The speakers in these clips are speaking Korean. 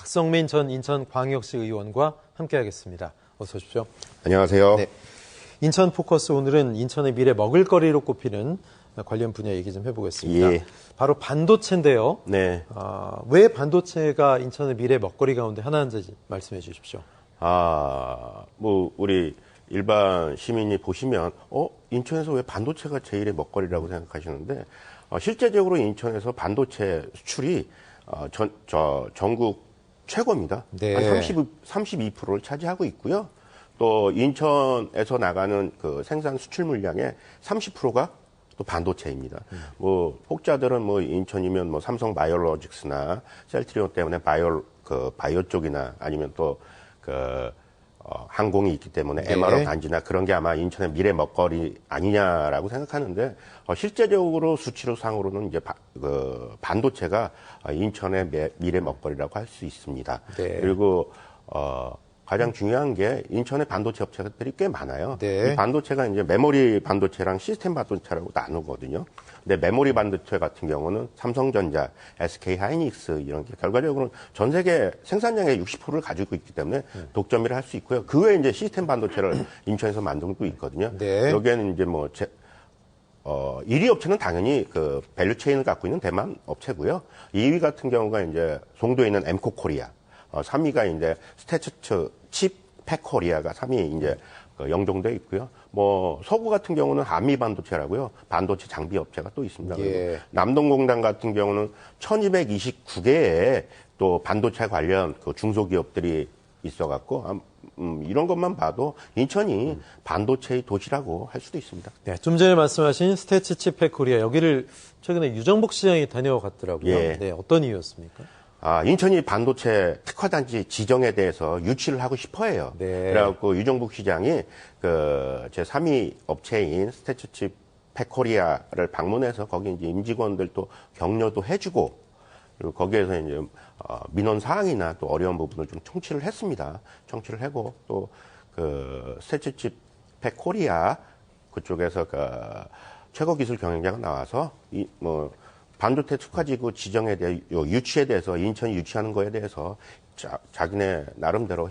박성민 전 인천광역시 의원과 함께하겠습니다. 어서 오십시오. 안녕하세요. 네. 인천 포커스 오늘은 인천의 미래 먹을거리로 꼽히는 관련 분야 얘기 좀 해보겠습니다. 예. 바로 반도체인데요. 네. 왜 반도체가 인천의 미래 먹거리 가운데 하나인지 말씀해 주십시오. 우리 일반 시민이 보시면, 인천에서 왜 반도체가 제일의 먹거리라고 생각하시는데, 실제적으로 인천에서 반도체 수출이, 전국 최고입니다. 네. 한 32%를 차지하고 있고요. 또 인천에서 나가는 그 생산 수출 물량의 30%가 또 반도체입니다. 혹자들은 인천이면 삼성 바이오로직스나 셀트리온 때문에 바이오 쪽이나 아니면 또 항공이 있기 때문에 네. MRO 단지나 그런 게 아마 인천의 미래 먹거리 아니냐라고 생각하는데, 실제적으로 수치로상으로는 이제 반도체가 인천의 미래 먹거리라고 할 수 있습니다. 네. 그리고 가장 중요한 게 인천의 반도체 업체들이 꽤 많아요. 네. 이 반도체가 이제 메모리 반도체랑 시스템 반도체라고 나누거든요. 근데 메모리 반도체 같은 경우는 삼성전자, SK 하이닉스 이런 게 결과적으로는 전 세계 생산량의 60%를 가지고 있기 때문에 독점을 할 수 있고요. 그 외에 이제 시스템 반도체를 인천에서 만들고 있거든요. 네. 여기에는 이제 1위 업체는 당연히 그 밸류체인을 갖고 있는 대만 업체고요. 2위 같은 경우가 이제 송도에 있는 엠코 코리아. 3위가 이제 스태츠츠 칩 팩코리아가 3위 이제 영종도에 있고요. 서구 같은 경우는 한미 반도체라고요. 반도체 장비 업체가 또 있습니다. 예. 남동공단 같은 경우는 1229개의 또 반도체 관련 그 중소기업들이 있어갖고, 이런 것만 봐도 인천이 반도체의 도시라고 할 수도 있습니다. 네, 좀 전에 말씀하신 스태츠칩 코리아 여기를 최근에 유정복 시장이 다녀갔더라고요. 예. 네, 어떤 이유였습니까? 인천이 반도체 특화단지 지정에 대해서 유치를 하고 싶어 해요. 네. 그래갖고 유정복 시장이 제 3위 업체인 스태츠칩 팩코리아를 방문해서 거기 이제 임직원들도 격려도 해주고, 그리고 거기에서 이제 민원 사항이나 또 어려운 부분을 좀 청취를 했습니다. 청취를 하고 또 스태츠칩 팩코리아 그쪽에서 최고 기술 경영자가 나와서 반도체 특화지구 지정에 대해 유치에 대해서 인천이 유치하는 거에 대해서 자기네 나름대로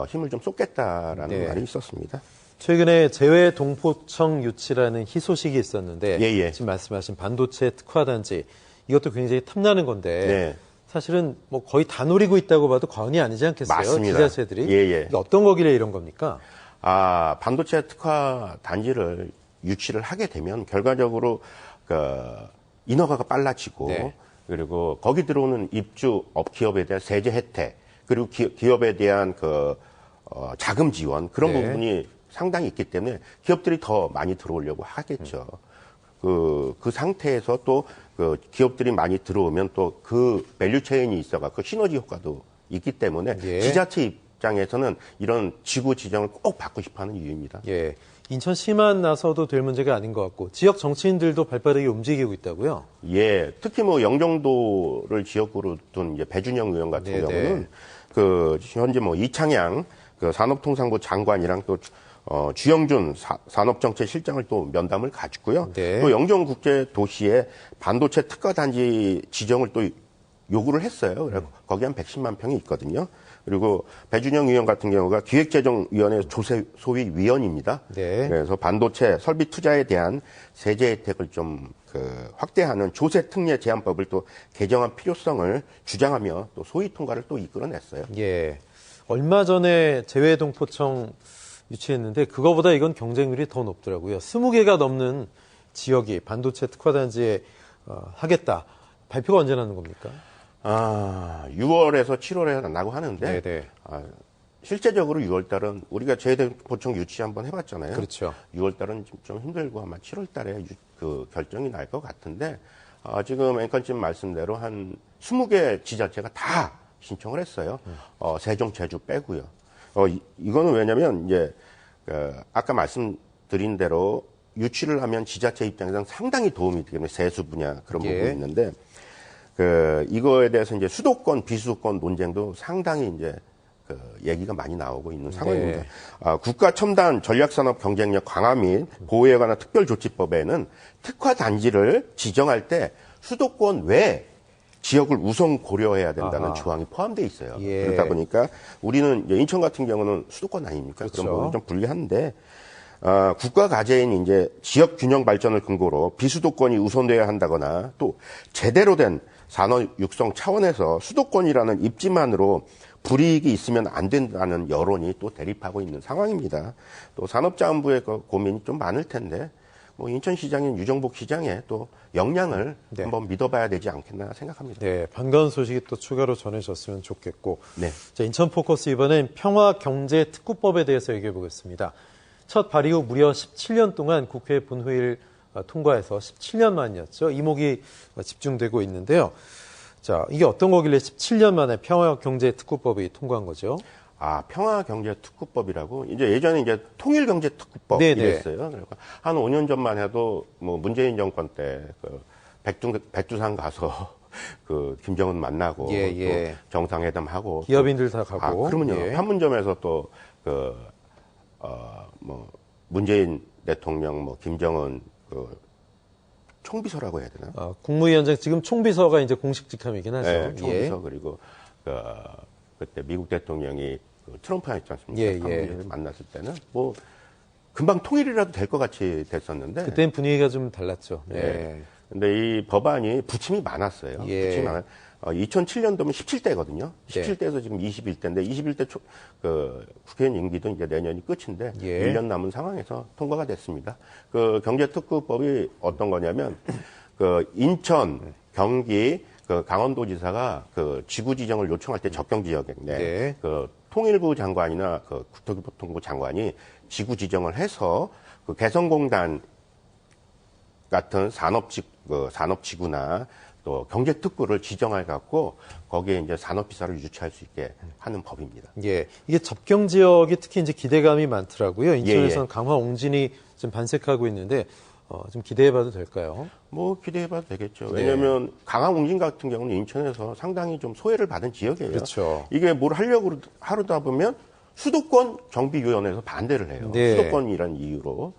힘을 좀 쏟겠다라는 네. 말이 있었습니다. 최근에 재외동포청 유치라는 희소식이 있었는데 예. 지금 말씀하신 반도체 특화단지 이것도 굉장히 탐나는 건데 네. 사실은 거의 다 노리고 있다고 봐도 과언이 아니지 않겠어요? 맞습니다. 지자체들이. 예. 이게 어떤 거길래 이런 겁니까? 반도체 특화 단지를 유치를 하게 되면 결과적으로 인허가가 빨라지고, 네. 그리고 거기 들어오는 입주 기업에 대한 세제 혜택, 그리고 기업에 대한 자금 지원 그런 네. 부분이 상당히 있기 때문에 기업들이 더 많이 들어오려고 하겠죠. 그 상태에서 또 기업들이 많이 들어오면 또 그 밸류체인이 있어가 시너지 효과도 있기 때문에 예. 지자체 입장에서는 이런 지구 지정을 꼭 받고 싶어하는 이유입니다. 예. 인천시만 나서도 될 문제가 아닌 것 같고 지역 정치인들도 발빠르게 움직이고 있다고요? 예, 특히 영종도를 지역구로 둔 이제 배준영 의원 같은 네네. 경우는 현재 이창양 산업통상부 장관이랑 또 주영준 산업정책실장을 또 면담을 가지고요. 네. 또 영종국제도시에 반도체 특화단지 지정을 또 요구를 했어요. 그래서 거기 한 110만 평이 있거든요. 그리고 배준영 의원 같은 경우가 기획재정위원회 소위 위원입니다. 네. 그래서 반도체 설비 투자에 대한 세제 혜택을 좀 확대하는 조세 특례 제한법을 또 개정한 필요성을 주장하며 또 소위 통과를 또 이끌어냈어요. 예. 얼마 전에 재외동포청 유치했는데 그거보다 이건 경쟁률이 더 높더라고요. 20개가 넘는 지역이 반도체 특화단지에 하겠다. 발표가 언제 나는 겁니까? 6월에서 7월에 난다고 하는데, 네네. 실제적으로 6월달은 우리가 재외동포청 유치 한번 해봤잖아요. 그렇죠. 6월달은 좀 힘들고 아마 7월달에 결정이 날 것 같은데, 지금 앵커님 말씀대로 한 20개 지자체가 다 신청을 했어요. 세종, 제주 빼고요. 이거는 왜냐면 이제 아까 말씀드린 대로 유치를 하면 지자체 입장에서는 상당히 도움이 되기 때문에 세수 분야 그런 예. 부분이 있는데, 이거에 대해서 이제 수도권, 비수도권 논쟁도 상당히 이제 얘기가 많이 나오고 있는 상황입니다. 네. 국가 첨단 전략산업 경쟁력 강화 및 보호에 관한 특별조치법에는 특화 단지를 지정할 때 수도권 외 지역을 우선 고려해야 된다는 아하. 조항이 포함되어 있어요. 예. 그렇다 보니까 우리는 이제 인천 같은 경우는 수도권 아닙니까? 그렇죠. 그런 부분이 좀 불리한데 국가 과제인 이제 지역 균형 발전을 근거로 비수도권이 우선돼야 한다거나 또 제대로 된 산업 육성 차원에서 수도권이라는 입지만으로 불이익이 있으면 안 된다는 여론이 또 대립하고 있는 상황입니다. 또 산업자원부의 그 고민이 좀 많을 텐데 뭐 인천시장인 유정복 시장의 또 역량을 네. 한번 믿어봐야 되지 않겠나 생각합니다. 네, 반가운 소식이 또 추가로 전해졌으면 좋겠고. 네. 자, 인천 포커스 이번엔 평화경제특구법에 대해서 얘기해 보겠습니다. 첫 발의 후 무려 17년 동안 국회 본회의를 통과해서 17년 만이었죠. 이목이 집중되고 있는데요. 자, 이게 어떤 거길래 17년 만에 평화경제특구법이 통과한 거죠? 평화경제특구법이라고 이제 예전에 이제 통일경제특구법 네네. 이랬어요. 그러니까 한 5년 전만 해도 뭐 문재인 정권 때 그 백두산 가서 그 김정은 만나고 예. 또 정상회담하고 기업인들 다 가고. 그러면요. 예. 판문점에서 또 뭐 문재인 대통령 뭐 김정은 그 총비서라고 해야 되나? 국무위원장 지금 총비서가 이제 공식 직함이긴 하죠. 네, 총비서 그리고 그때 미국 대통령이 그 트럼프였지 않습니까? 예. 판문점에서 만났을 때는 뭐 금방 통일이라도 될 것 같이 됐었는데 그때는 분위기가 좀 달랐죠. 네. 네. 근데 이 법안이 부침이 많았어요. 예. 부침이 많아. 2007년도면 17대거든요. 네. 17대에서 지금 21대인데 21대 국회의원 임기도 이제 내년이 끝인데 예. 1년 남은 상황에서 통과가 됐습니다. 그 경제특구법이 어떤 거냐면 그 인천, 경기, 그 강원도지사가 그 지구 지정을 요청할 때 적경 지역인데 네. 그 통일부 장관이나 그 국토교통부 장관이 지구 지정을 해서 그 개성공단 같은 산업지구나 또 경제특구를 지정해 갖고 거기에 이제 산업비사를 유치할 수 있게 하는 법입니다. 예, 이게 접경 지역이 특히 이제 기대감이 많더라고요. 인천에서는 예. 강화 옹진이 좀 반색하고 있는데 좀 기대해봐도 될까요? 뭐 기대해봐도 되겠죠. 네. 왜냐하면 강화옹진 같은 경우는 인천에서 상당히 좀 소외를 받은 지역이에요. 그렇죠. 이게 뭘 하려고 하다 보면 수도권 정비위원회에서 반대를 해요. 네. 수도권이라는 이유로.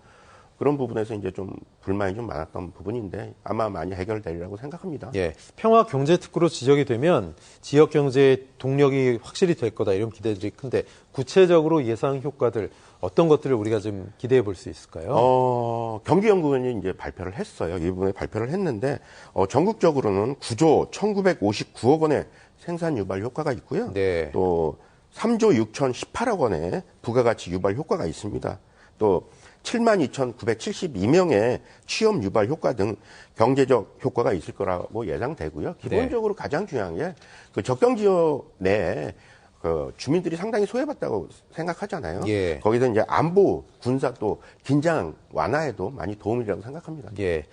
그런 부분에서 이제 좀 불만이 좀 많았던 부분인데 아마 많이 해결되리라고 생각합니다. 예, 평화 경제 특구로 지적이 되면 지역 경제의 동력이 확실히 될 거다 이런 기대들이 큰데 구체적으로 예상 효과들 어떤 것들을 우리가 좀 기대해 볼 수 있을까요? 경기연구원이 이제 발표를 했어요. 이 부분에 발표를 했는데 전국적으로는 9조 1,959억 원의 생산 유발 효과가 있고요. 네. 또 3조 6,018억 원의 부가가치 유발 효과가 있습니다. 또 72,972명의 취업 유발 효과 등 경제적 효과가 있을 거라고 예상되고요. 기본적으로 가장 중요한 게 그 적경 지역 내에 그 주민들이 상당히 소외받다고 생각하잖아요. 예. 거기서 이제 안보, 군사 또 긴장 완화에도 많이 도움이 되라고 생각합니다. 예,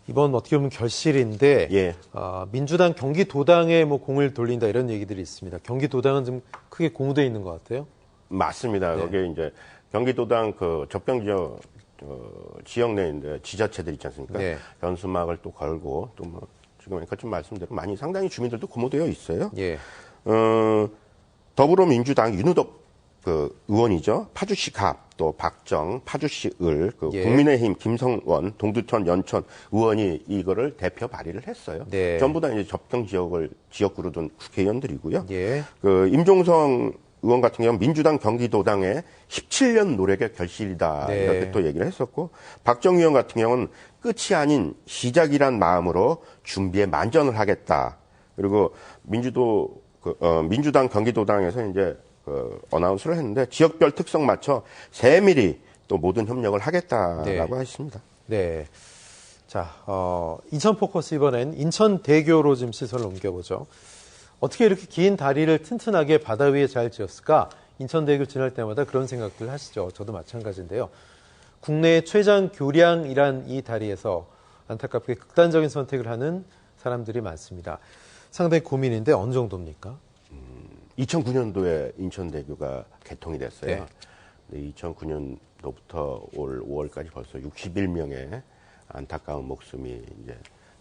이번 어떻게 보면 결실인데 예. 민주당 경기도당에 뭐 공을 돌린다 이런 얘기들이 있습니다. 경기도당은 좀 크게 공유돼 있는 것 같아요. 맞습니다. 네. 거기에 이제 경기도당 그 접경 지역 지역 내에 이제 지자체들 있지 않습니까? 네. 현수막을 또 걸고 또 뭐 지금 좀 말씀대로 많이 상당히 주민들도 고무되어 있어요. 예, 더불어민주당 윤우덕 그 의원이죠. 파주시 갑, 또 박정, 파주시 을, 예. 국민의힘 김성원, 동두천 연천 의원이 이거를 대표 발의를 했어요. 네. 전부 다 이제 접경 지역구로 둔 국회의원들이고요. 예. 그 임종성 의원 같은 경우는 민주당 경기도당의 17년 노력의 결실이다. 네. 이렇게 또 얘기를 했었고, 박정 의원 같은 경우는 끝이 아닌 시작이란 마음으로 준비에 만전을 하겠다. 그리고 민주당 경기도당에서 이제 어나운스를 했는데 지역별 특성 맞춰 세밀히 또 모든 협력을 하겠다라고 했습니다. 네. 자, 인천 포커스 이번엔 인천대교로 좀 시선을 옮겨보죠. 어떻게 이렇게 긴 다리를 튼튼하게 바다 위에 잘 지었을까? 인천대교 지날 때마다 그런 생각들 하시죠. 저도 마찬가지인데요. 국내 최장 교량이란 이 다리에서 안타깝게 극단적인 선택을 하는 사람들이 많습니다. 상당히 고민인데 어느 정도입니까? 2009년도에 인천대교가 개통이 됐어요. 네. 2009년도부터 올 5월까지 벌써 61명의 안타까운 목숨이 이제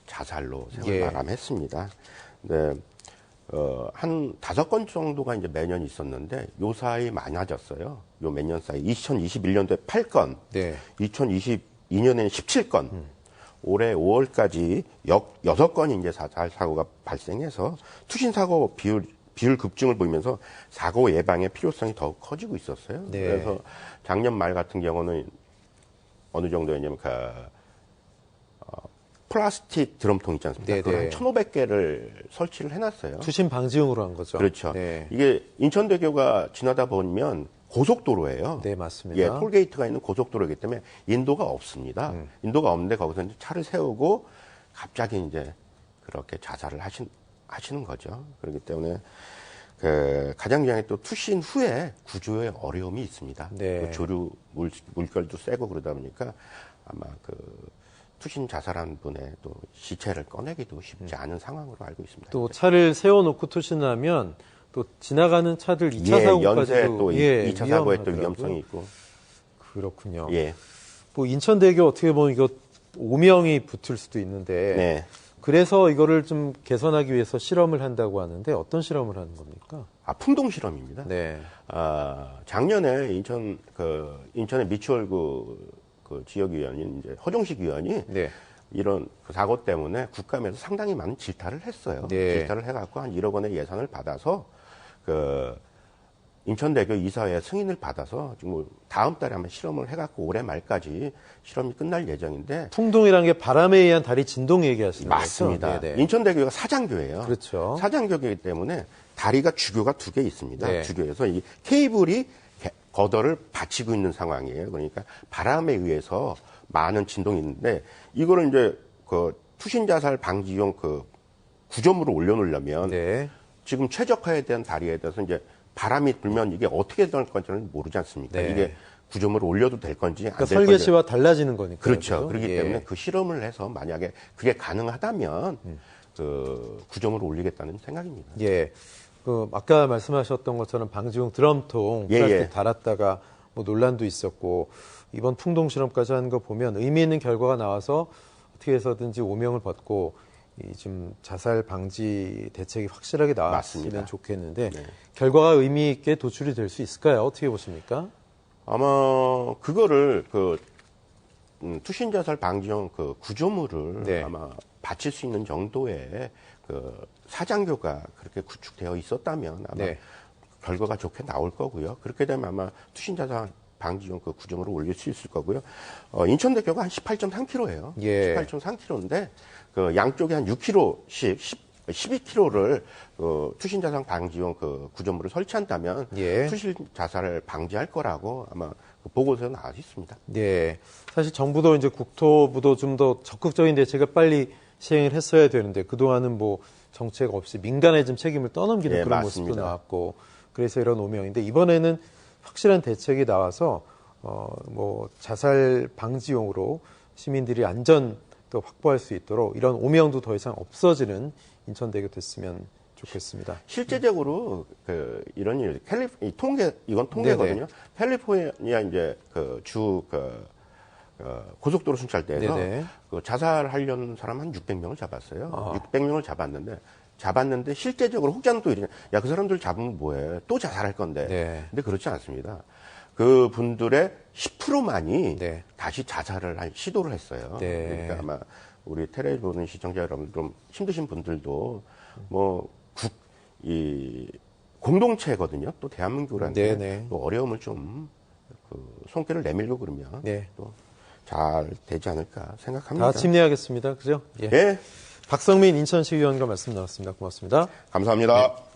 자살로 생을 예. 마감했습니다. 네. 한 5건 정도가 이제 매년 있었는데 요 사이 많아졌어요. 요 몇 년 사이. 2021년도에 8건, 네. 2022년에는 17건. 올해 5월까지 6건이 이제 자살 사고가 발생해서 투신 사고 비율 급증을 보이면서 사고 예방의 필요성이 더욱 커지고 있었어요. 네. 그래서 작년 말 같은 경우는 어느 정도였냐면 플라스틱 드럼통 있지 않습니까? 네, 그걸 네. 한 1,500개를 설치를 해놨어요. 투신 방지용으로 한 거죠. 그렇죠. 네, 이게 인천대교가 지나다 보면 고속도로예요. 네 맞습니다. 예, 톨게이트가 있는 고속도로이기 때문에 인도가 없습니다. 인도가 없는데 거기서 이제 차를 세우고 갑자기 이제 그렇게 자살을 하시는 거죠. 그렇기 때문에 가장 중요한 게 또 투신 후에 구조에 어려움이 있습니다. 네. 또 조류 물결도 세고 그러다 보니까 아마 투신 자살한 분의 또 시체를 꺼내기도 쉽지 않은 상황으로 알고 있습니다. 또 차를 세워놓고 투신하면 또 지나가는 차들 2차 사고까지도 연쇄 또 2차 사고에 또 위험하더라고요. 위험성이 있고. 그렇군요. 예. 뭐 인천대교 어떻게 보면 이거 오명이 붙을 수도 있는데 네. 그래서 이거를 좀 개선하기 위해서 실험을 한다고 하는데 어떤 실험을 하는 겁니까? 풍동 실험입니다. 네. 작년에 인천의 미추홀구 지역위원인 이제 허종식 위원이 네. 이런 사고 때문에 국감에서 상당히 많은 질타를 했어요. 네. 질타를 해갖고 한 1억 원의 예산을 받아서 인천대교 이사회 승인을 받아서 지금 다음 달에 한번 실험을 해갖고 올해 말까지 실험이 끝날 예정인데. 풍동이라는 게 바람에 의한 다리 진동 얘기하시는 거죠? 맞습니다. 네네. 인천대교가 사장교예요. 그렇죠. 사장교이기 때문에 다리가 주교가 2개 있습니다. 네. 주교에서 이 케이블이 거더를 받치고 있는 상황이에요. 그러니까 바람에 의해서 많은 진동이 있는데 이거를 이제 투신 자살 방지용 구조물을 올려놓으려면 네. 지금 최적화에 대한 다리에 대해서 이제 바람이 불면 이게 어떻게 될 건지는 모르지 않습니까? 네. 이게 구조물을 올려도 될 건지 안 그러니까 될 건지. 설계시와 달라지는 거니까. 그렇죠. 그렇기 예. 때문에 그 실험을 해서 만약에 그게 가능하다면 구조물을 올리겠다는 생각입니다. 예. 아까 말씀하셨던 것처럼 방지용 드럼통 예, 플라스틱 예. 달았다가 뭐 논란도 있었고 이번 풍동 실험까지 하는 거 보면 의미 있는 결과가 나와서 어떻게 해서든지 오명을 벗고 좀 자살 방지 대책이 확실하게 나왔으면 맞습니다. 좋겠는데 네. 결과가 의미 있게 도출이 될 수 있을까요? 어떻게 보십니까? 아마 그거를 투신 자살 방지용 구조물을 네. 아마 받칠 수 있는 정도의 사장교가 그렇게 구축되어 있었다면 아마 네. 결과가 좋게 나올 거고요. 그렇게 되면 아마 투신 자살 방지용 구조물을 올릴 수 있을 거고요. 인천대교가 한 18.3km예요. 예. 18.3km인데 양쪽에 한 6km씩 12km를 투신 자살 방지용 구조물을 설치한다면 예. 투신 자살을 방지할 거라고 아마 보고서에 나와 있습니다. 네. 사실 정부도 이제 국토부도 좀 더 적극적인 대책을 빨리 시행을 했어야 되는데 그동안은 뭐 정책 없이 민간에 좀 책임을 떠넘기는 네, 그런 맞습니다. 모습도 나왔고 그래서 이런 오명인데 이번에는 확실한 대책이 나와서 뭐 자살 방지용으로 시민들이 안전 또 확보할 수 있도록 이런 오명도 더 이상 없어지는 인천대교 됐으면 좋겠습니다. 실제적으로 이런 일 이건 통계거든요. 캘리포니아 이제 고속도로 순찰대에서 네네. 자살하려는 사람 한 600명을 잡았어요. 600명을 잡았는데 실제적으로 혹자는 또 이러냐. 야, 그 사람들 잡으면 뭐해? 또 자살할 건데. 네. 근데 그렇지 않습니다. 그 분들의 10%만이 네. 다시 자살을 시도를 했어요. 네. 그러니까 아마 우리 텔레비전 보는 시청자 여러분 좀 힘드신 분들도 뭐 이 공동체거든요. 또 대한민국한테 네네. 또 어려움을 좀 손길을 내밀고 그러면 네. 또 잘 되지 않을까 생각합니다. 다 힘내야겠습니다. 그죠? 예. 예, 박성민 인천시의원과 말씀 나눴습니다. 고맙습니다. 감사합니다.